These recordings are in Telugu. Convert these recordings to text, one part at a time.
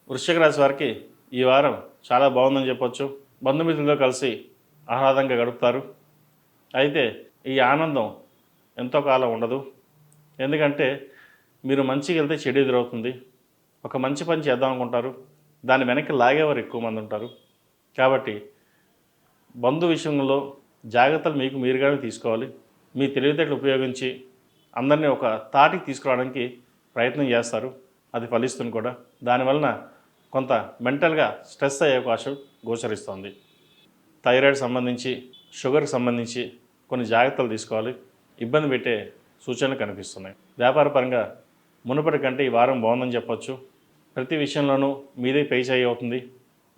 వృశ్చిక రాశి వారికి ఈ వారం చాలా బాగుందని చెప్పొచ్చు. బంధుమిత్రులతో కలిసి ఆహ్లాదంగా గడుపుతారు. అయితే ఈ ఆనందం ఎంతో కాలం ఉండదు. ఎందుకంటే మీరు మంచిగా వెళ్తే చెడు ఎదురవుతుంది. ఒక మంచి పని చేద్దాం అనుకుంటారు, దాని వెనక్కి లాగేవారు ఎక్కువ మంది ఉంటారు. కాబట్టి బంధు విషయంలో జాగ్రత్తలు మీకు మీరుగానే తీసుకోవాలి. మీ తెలివితేటలు ఉపయోగించి అందరినీ ఒక తాటికి తీసుకురావడానికి ప్రయత్నం చేస్తారు. అది ఫలిస్తుంది కూడా. దానివలన కొంత మెంటల్గా స్ట్రెస్ అయ్యే అవకాశం గోచరిస్తుంది. థైరాయిడ్ సంబంధించి, షుగర్కి సంబంధించి కొన్ని జాగ్రత్తలు తీసుకోవాలి. ఇబ్బంది పెట్టే సూచనలు కనిపిస్తున్నాయి. వ్యాపార పరంగా మునుపటి కంటే ఈ వారం బాగుందని చెప్పొచ్చు. ప్రతి విషయంలోనూ మీదే పై చేయి అవుతుంది.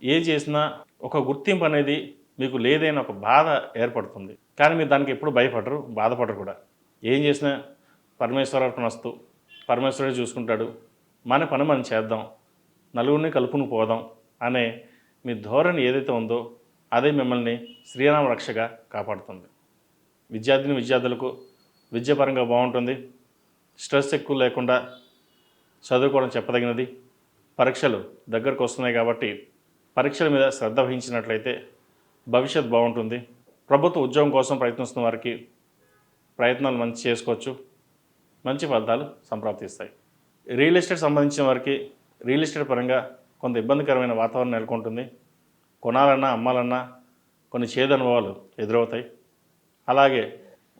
ఏం చేసినా ఒక గుర్తింపు అనేది మీకు లేదైనా ఒక బాధ ఏర్పడుతుంది. కానీ మీరు దానికి ఎప్పుడు భయపడరు, బాధపడరు కూడా. ఏం చేసినా పరమేశ్వరార్పణస్తు, పరమేశ్వరుడే చూసుకుంటాడు, మన పని మనం చేద్దాం, నలుగురిని కలుపును పోదాం అనే మీ ధోరణి ఏదైతే ఉందో అదే మిమ్మల్ని శ్రీరామ రక్షగా కాపాడుతుంది. విద్యార్థులకు విద్యాపరంగా బాగుంటుంది. స్ట్రెస్ ఎక్కువ లేకుండా చదువుకోవడం చెప్పదగినది. పరీక్షలు దగ్గరకు వస్తున్నాయి కాబట్టి పరీక్షల మీద శ్రద్ధ వహించినట్లయితే భవిష్యత్ బాగుంటుంది. ప్రభుత్వ ఉద్యోగం కోసం ప్రయత్నిస్తున్న వారికి ప్రయత్నాలు మంచి చేసుకోవచ్చు. మంచి ఫలితాలు సంప్రాప్తిస్తాయి. రియల్ ఎస్టేట్ సంబంధించిన వారికి రియల్ ఎస్టేట్ పరంగా కొంత ఇబ్బందికరమైన వాతావరణం నెలకొంటుంది. కొనాలన్నా అమ్మాలన్నా కొన్ని చేదు అనుభవాలు ఎదురవుతాయి. అలాగే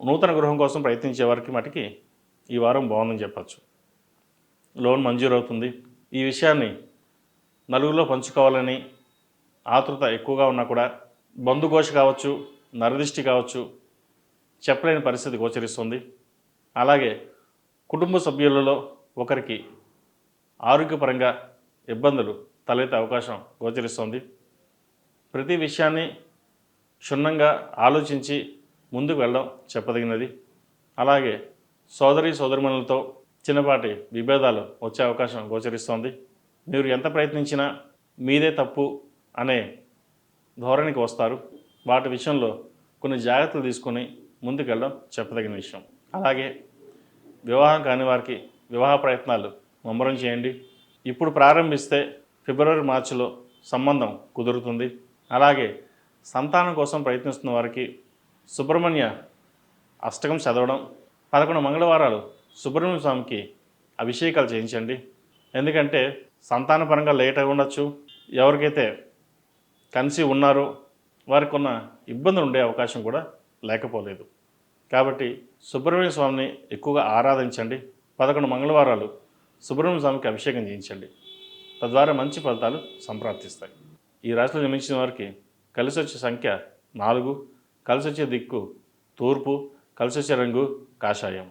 నూతన గృహం కోసం ప్రయత్నించే వారికి మటుకి ఈ వారం బాగుందని చెప్పచ్చు. లోన్ మంజూరు అవుతుంది. ఈ విషయాన్ని నలుగురిలో పంచుకోవాలని ఆతృత ఎక్కువగా ఉన్నా కూడా బంధుఘోష కావచ్చు, నరదిష్టి కావచ్చు, చెప్పలేని పరిస్థితి గోచరిస్తుంది. అలాగే కుటుంబ సభ్యులలో ఒకరికి ఆరోగ్యపరంగా ఇబ్బందులు తలెత్తే అవకాశం గోచరిస్తుంది. ప్రతి విషయాన్ని క్షుణ్ణంగా ఆలోచించి ముందుకు వెళ్ళడం చెప్పదగినది. అలాగే సోదరీమణులతో చిన్నపాటి విభేదాలు వచ్చే అవకాశం గోచరిస్తోంది. మీరు ఎంత ప్రయత్నించినా మీదే తప్పు అనే ధోరణికి వస్తారు. వాటి విషయంలో కొన్ని జాగ్రత్తలు తీసుకొని ముందుకు వెళ్ళడం చెప్పదగిన విషయం. అలాగే వివాహం కాని వారికి వివాహ ప్రయత్నాలు ముమ్మరం చేయండి. ఇప్పుడు ప్రారంభిస్తే ఫిబ్రవరి మార్చిలో సంబంధం కుదురుతుంది. అలాగే సంతానం కోసం ప్రయత్నిస్తున్న వారికి సుబ్రహ్మణ్య అష్టకం చదవడం, 11 మంగళవారాలు సుబ్రహ్మణ్య స్వామికి అభిషేకాలు చేయించండి. ఎందుకంటే సంతానపరంగా లేట్ అయి ఉండొచ్చు. ఎవరికైతే కన్సీవ్ ఉన్నారో వారికి ఉన్న ఇబ్బందులు ఉండే అవకాశం కూడా లేకపోలేదు. కాబట్టి సుబ్రహ్మణ్య స్వామిని ఎక్కువగా ఆరాధించండి. 11 మంగళవారాలు సుబ్రహ్మణ్య స్వామికి అభిషేకం చేయించండి. తద్వారా మంచి ఫలితాలు సంప్రాప్తిస్తాయి. ఈ రాశిలో జన్మించిన వారికి కలిసి వచ్చే సంఖ్య 4, కలిసి వచ్చే దిక్కు తూర్పు, కలిసి వచ్చే రంగు కాషాయం.